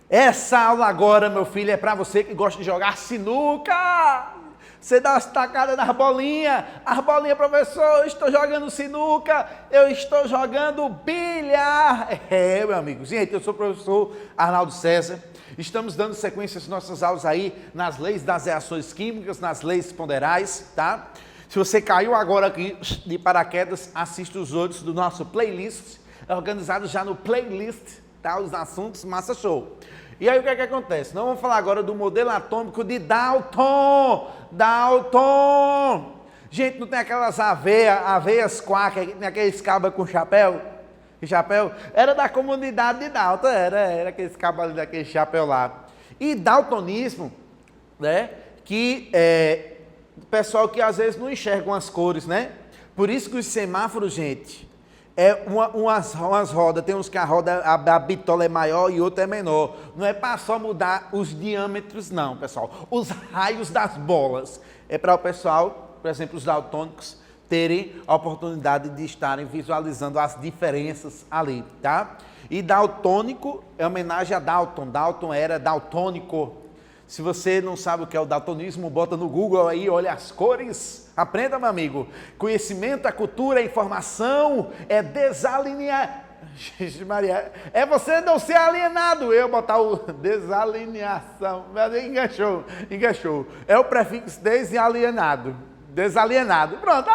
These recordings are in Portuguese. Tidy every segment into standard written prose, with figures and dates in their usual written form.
Essa aula agora, meu filho, é para você que gosta de jogar sinuca. Você dá umas tacadas nas bolinhas. As bolinhas, professor, eu estou jogando sinuca, eu estou jogando bilhar. É, meu amigo. Gente, eu sou o professor Arnaldo César. Estamos dando sequência às nossas aulas aí nas leis das reações químicas, nas leis ponderais, tá? Se você caiu agora aqui de paraquedas, assista os outros do nosso playlist, organizado já no playlist, tá? Os assuntos Massa Show. E aí o que é que acontece? Nós vamos falar agora do modelo atômico de Dalton. Dalton! Gente, não tem aquelas aveias quack, tem aqueles cabas com chapéu? Chapéu? Era da comunidade de Dalton, era aqueles cabas ali daquele chapéu lá. E daltonismo, né? Que o pessoal que às vezes não enxerga as cores, né? Por isso que os semáforos, gente, umas rodas, tem uns que a bitola é maior e outra é menor. Não é para só mudar os diâmetros, não, pessoal. Os raios das bolas. É para o pessoal, por exemplo, os daltônicos, terem a oportunidade de estarem visualizando as diferenças ali, tá? E daltônico é homenagem a Dalton. Dalton era daltônico. Se você não sabe o que é o daltonismo, bota no Google aí, olha as cores. Aprenda, meu amigo. Conhecimento, a cultura, a informação é desalinear. Maria, é você não ser alienado. Eu botar o desalineação. Enganchou. É o prefixo desalienado. Desalienado. Pronto.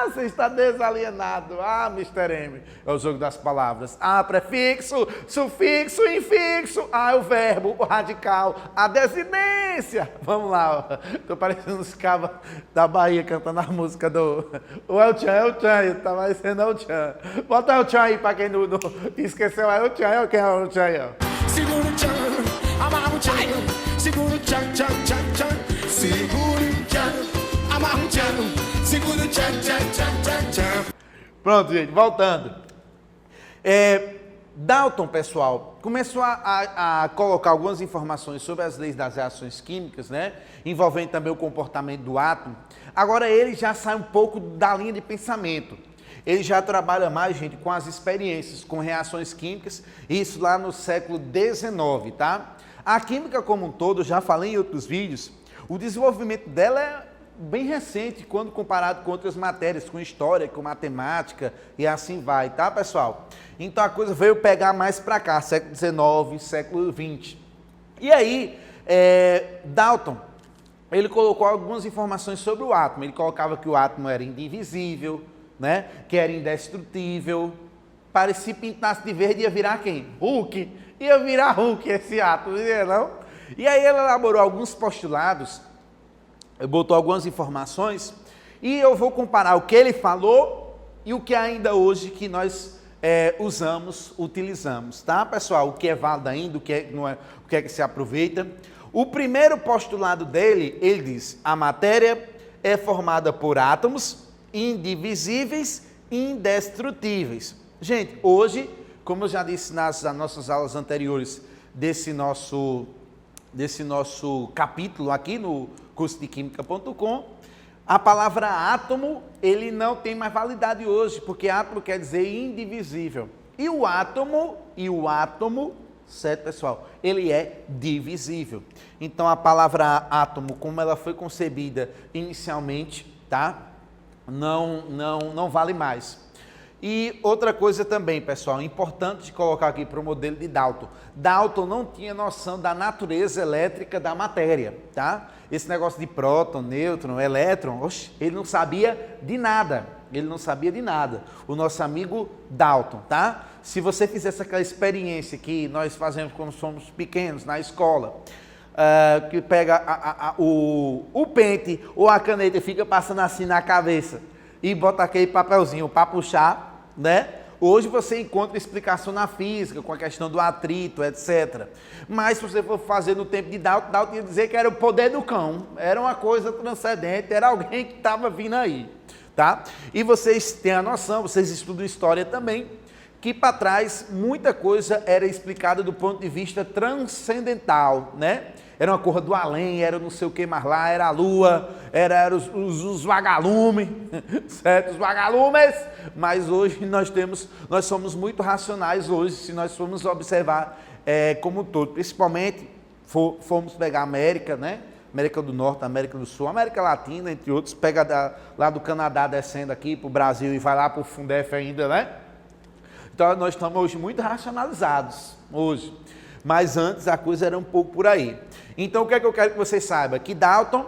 Você está desalienado. Mr. M. É o jogo das palavras. Prefixo, sufixo, infixo. O verbo, o radical, a desinência. Vamos lá. Estou parecendo os cabas da Bahia cantando a música do... O El Chan. Está parecendo El Chan. Bota El Chan aí para quem não esqueceu. É El Chan. Quem é o El Chan? Segura o Chan, amarra o Chan. Segura o Chan, Chan, Chan, Chan. Segura o Chan, amarra o Chan. Segura o Chan, Chan, Chan, Chan, Chan. Pronto, gente, voltando. Dalton, pessoal, começou a colocar algumas informações sobre as leis das reações químicas, né? Envolvendo também o comportamento do átomo. Agora ele já sai um pouco da linha de pensamento. Ele já trabalha mais, gente, com as experiências, com reações químicas, isso lá no século XIX, tá? A química como um todo, já falei em outros vídeos, o desenvolvimento dela é bem recente quando comparado com outras matérias, com história, com matemática e assim vai, tá, pessoal? Então a coisa veio pegar mais para cá, século XIX, século XX. E aí, Dalton, ele colocou algumas informações sobre o átomo. Ele colocava que o átomo era indivisível, né? Que era indestrutível. Parecia pintasse de verde, ia virar quem? Hulk. Ia virar Hulk esse átomo, não? E aí ele elaborou alguns postulados, botou algumas informações, e eu vou comparar o que ele falou e o que ainda hoje que nós utilizamos, tá, pessoal? O que é válido ainda, o que não é, o que é que se aproveita. O primeiro postulado dele, ele diz: a matéria é formada por átomos indivisíveis e indestrutíveis. Gente, hoje, como eu já disse nas nossas aulas anteriores desse nosso capítulo aqui no curso de química.com, a palavra átomo, ele não tem mais validade hoje, porque átomo quer dizer indivisível. E o átomo, certo, pessoal? Ele é divisível. Então, a palavra átomo, como ela foi concebida inicialmente, tá? Não vale mais. E outra coisa também, pessoal, importante de colocar aqui para o modelo de Dalton. Dalton não tinha noção da natureza elétrica da matéria, tá? Esse negócio de próton, nêutron, elétron, ele não sabia de nada. O nosso amigo Dalton, tá? Se você fizesse aquela experiência que nós fazemos quando somos pequenos na escola, que pega o pente ou a caneta e fica passando assim na cabeça e bota aquele papelzinho para puxar, né? Hoje você encontra explicação na física, com a questão do atrito, etc. Mas se você for fazer no tempo de Dalton, Dalton ia dizer que era o poder do cão, era uma coisa transcendente, era alguém que estava vindo aí, tá? E vocês têm a noção, vocês estudam história também, que para trás muita coisa era explicada do ponto de vista transcendental, né? Era uma coisa do além, era não sei o que mais lá, era a lua, era os vagalumes, certo? Os vagalumes, mas hoje nós somos muito racionais hoje, se nós formos observar como um todo, principalmente fomos pegar a América, né? América do Norte, América do Sul, América Latina, entre outros, pega lá do Canadá descendo aqui para o Brasil e vai lá para o Fundef ainda, né? Então nós estamos hoje muito racionalizados, hoje. Mas antes a coisa era um pouco por aí. Então o que é que eu quero que você saiba? Que Dalton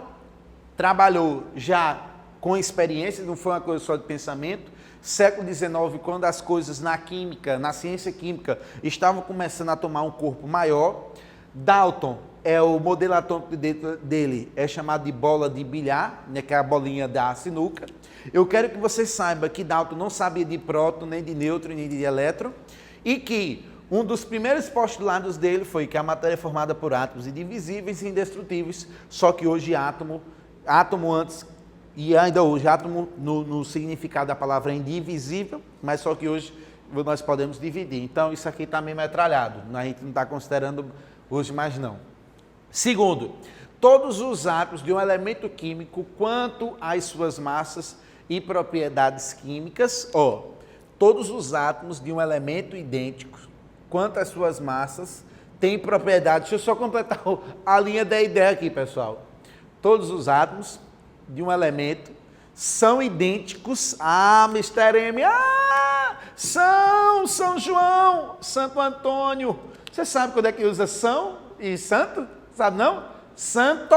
trabalhou já com experiência, não foi uma coisa só de pensamento. Século XIX, quando as coisas na química, na ciência química, estavam começando a tomar um corpo maior, Dalton, o modelo atômico dele é chamado de bola de bilhar, né, que é a bolinha da sinuca. Eu quero que você saiba que Dalton não sabia de próton, nem de nêutron, nem de elétron, e que um dos primeiros postulados dele foi que a matéria é formada por átomos indivisíveis e indestrutíveis, só que hoje átomo antes, e ainda hoje átomo no significado da palavra é indivisível, mas só que hoje nós podemos dividir. Então isso aqui está meio metralhado, a gente não está considerando hoje mais não. Segundo, todos os átomos de um elemento químico, quanto às suas massas e propriedades químicas, todos os átomos de um elemento idêntico, quanto às suas massas, têm propriedades. Deixa eu só completar a linha da ideia aqui, pessoal. Todos os átomos de um elemento são idênticos a Mr. M. São João, Santo Antônio. Você sabe quando é que usa São e Santo? Sabe não? Santo,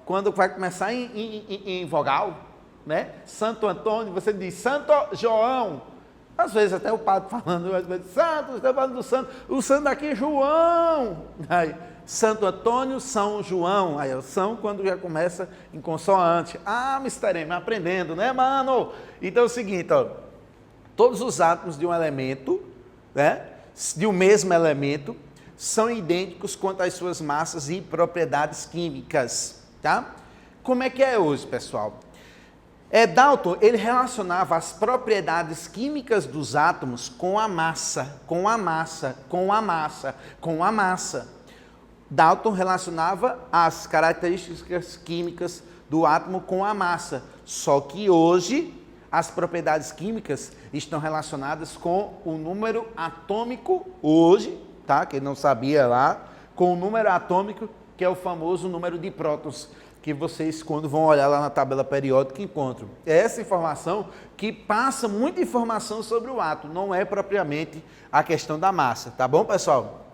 quando vai começar em vogal, né? Santo Antônio, você diz Santo João. Às vezes até o padre falando, às vezes, Santo, você está falando do Santo, o Santo aqui é João. Aí, Santo Antônio, São João. Aí o São quando já começa em consoante. Mr. M, aprendendo, né, mano? Então é o seguinte, todos os átomos de um elemento, né, de um mesmo elemento, são idênticos quanto às suas massas e propriedades químicas, tá? Como é que é hoje, pessoal? Dalton, ele relacionava as propriedades químicas dos átomos com a massa, com a massa, com a massa, com a massa. Dalton relacionava as características químicas do átomo com a massa, só que hoje as propriedades químicas estão relacionadas com o número atômico, hoje, tá? Quem não sabia lá, com o número atômico, que é o famoso número de prótons, que vocês, quando vão olhar lá na tabela periódica, encontram. É essa informação que passa muita informação sobre o átomo, não é propriamente a questão da massa, tá bom, pessoal?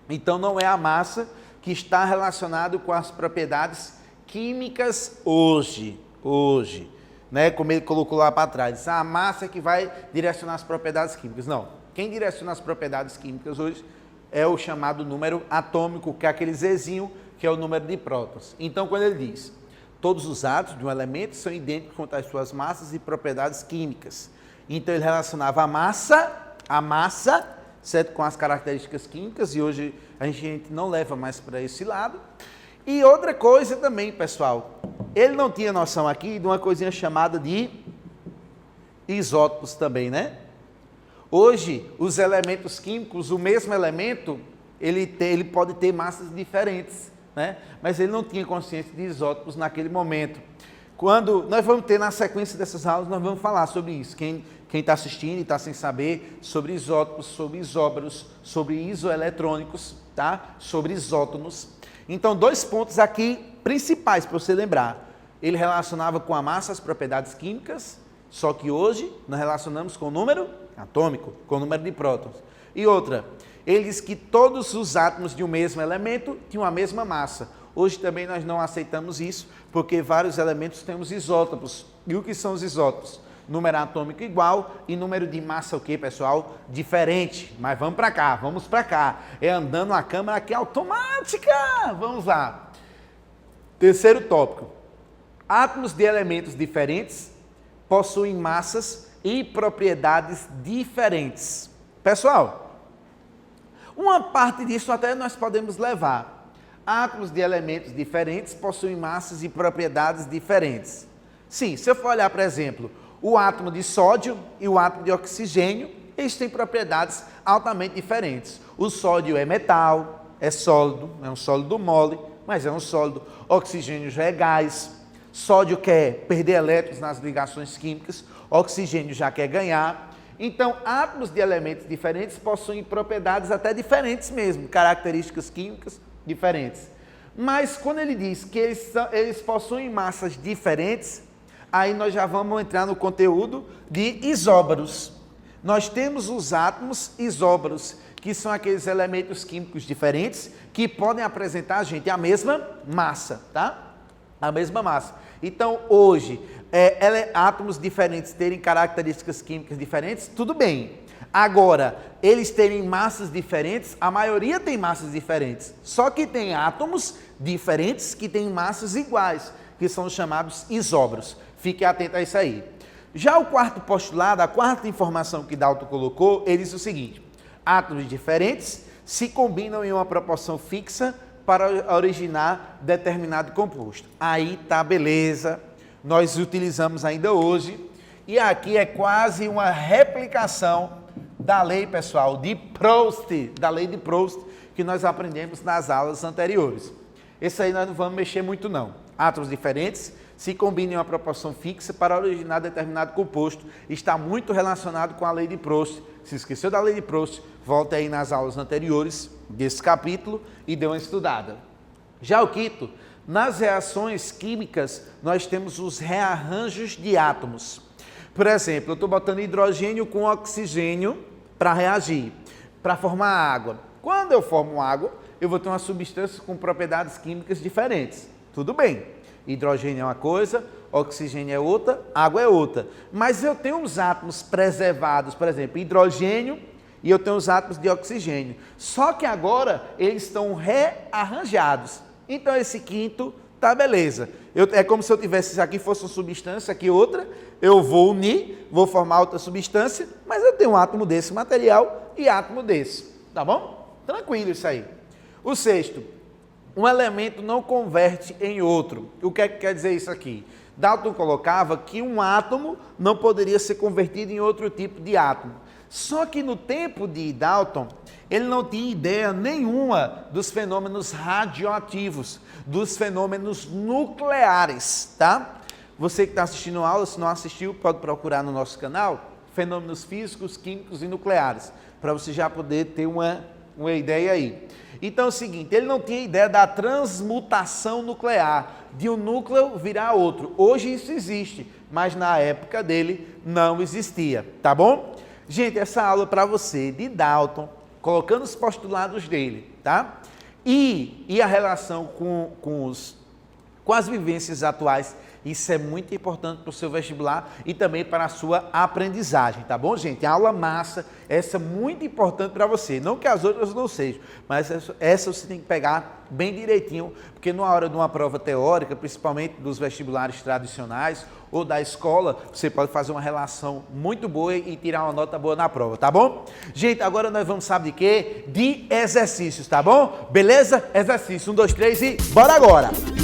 Então, não é a massa que está relacionado com as propriedades químicas hoje, né? Como ele colocou lá para trás, a massa é que vai direcionar as propriedades químicas. Não, quem direciona as propriedades químicas hoje é o chamado número atômico, que é aquele Zzinho, que é o número de prótons. Então, quando ele diz, todos os átomos de um elemento são idênticos quanto às suas massas e propriedades químicas. Então, ele relacionava a massa, certo, com as características químicas, e hoje a gente não leva mais para esse lado. E outra coisa também, pessoal, ele não tinha noção aqui de uma coisinha chamada de isótopos também, né? Hoje, os elementos químicos, o mesmo elemento, ele pode ter massas diferentes, né? Mas ele não tinha consciência de isótopos naquele momento. Quando nós vamos ter, na sequência dessas aulas, nós vamos falar sobre isso. Quem está assistindo e está sem saber, sobre isótopos, sobre isóbaros, sobre isoeletrônicos, tá? Sobre isótonos. Então, 2 pontos aqui principais para você lembrar. Ele relacionava com a massa as propriedades químicas, só que hoje nós relacionamos com o número atômico, com o número de prótons. E outra, ele diz que todos os átomos de um mesmo elemento tinham a mesma massa. Hoje também nós não aceitamos isso, porque vários elementos temos isótopos. E o que são os isótopos? Número atômico igual e número de massa o quê, pessoal? Diferente. Mas vamos para cá. É andando a câmera aqui automática. Vamos lá. Terceiro tópico. Átomos de elementos diferentes possuem massas e propriedades diferentes. Pessoal, uma parte disso até nós podemos levar. Átomos de elementos diferentes possuem massas e propriedades diferentes. Sim, se eu for olhar, por exemplo, o átomo de sódio e o átomo de oxigênio, eles têm propriedades altamente diferentes. O sódio é metal, é sólido, é um sólido mole, mas é um sólido. Oxigênio já é gás. Sódio quer perder elétrons nas ligações químicas, oxigênio já quer ganhar. Então, átomos de elementos diferentes possuem propriedades até diferentes mesmo, características químicas diferentes. Mas quando ele diz que eles possuem massas diferentes, aí nós já vamos entrar no conteúdo de isóbaros. Nós temos os átomos isóbaros, que são aqueles elementos químicos diferentes que podem apresentar a gente a mesma massa, tá? A mesma massa. Então, hoje, átomos diferentes terem características químicas diferentes, tudo bem. Agora, eles terem massas diferentes, a maioria tem massas diferentes. Só que tem átomos diferentes que têm massas iguais, que são chamados isóbaros. Fique atento a isso aí. Já o quarto postulado, a quarta informação que Dalton colocou, ele diz o seguinte: átomos diferentes se combinam em uma proporção fixa para originar determinado composto. Aí tá beleza, nós utilizamos ainda hoje, e aqui é quase uma replicação da lei, pessoal, de Proust, da lei de Proust, que nós aprendemos nas aulas anteriores. Esse aí nós não vamos mexer muito não. Átomos diferentes se combinam em uma proporção fixa para originar determinado composto. Está muito relacionado com a lei de Proust. Se esqueceu da lei de Proust, volte aí nas aulas anteriores desse capítulo e dê uma estudada. Já o quinto, nas reações químicas, nós temos os rearranjos de átomos. Por exemplo, eu estou botando hidrogênio com oxigênio para reagir, para formar água. Quando eu formo água, eu vou ter uma substância com propriedades químicas diferentes. Tudo bem, hidrogênio é uma coisa, oxigênio é outra, água é outra. Mas eu tenho os átomos preservados, por exemplo, hidrogênio, e eu tenho os átomos de oxigênio. Só que agora eles estão rearranjados. Então esse quinto tá beleza. É como se eu tivesse, se aqui fosse uma substância, aqui outra, eu vou unir, vou formar outra substância, mas eu tenho um átomo desse material e átomo desse, tá bom? Tranquilo isso aí. O sexto, um elemento não converte em outro. O que é que quer dizer isso aqui? Dalton colocava que um átomo não poderia ser convertido em outro tipo de átomo. Só que no tempo de Dalton, ele não tinha ideia nenhuma dos fenômenos radioativos, dos fenômenos nucleares, tá? Você que está assistindo a aula, se não assistiu, pode procurar no nosso canal, fenômenos físicos, químicos e nucleares, para você já poder ter uma ideia aí. Então é o seguinte, ele não tinha ideia da transmutação nuclear, de um núcleo virar outro. Hoje isso existe, mas na época dele não existia, tá bom? Gente, essa aula é para você, de Dalton, colocando os postulados dele, tá? E a relação com as vivências atuais, isso é muito importante para o seu vestibular e também para a sua aprendizagem, tá bom, gente? A aula massa, essa é muito importante para você, não que as outras não sejam, mas essa você tem que pegar bem direitinho, porque na hora de uma prova teórica, principalmente dos vestibulares tradicionais ou da escola, você pode fazer uma relação muito boa e tirar uma nota boa na prova, tá bom? Gente, agora nós vamos, sabe de quê? De exercícios, tá bom? Beleza? Exercício, 1, 2, 3 e bora agora!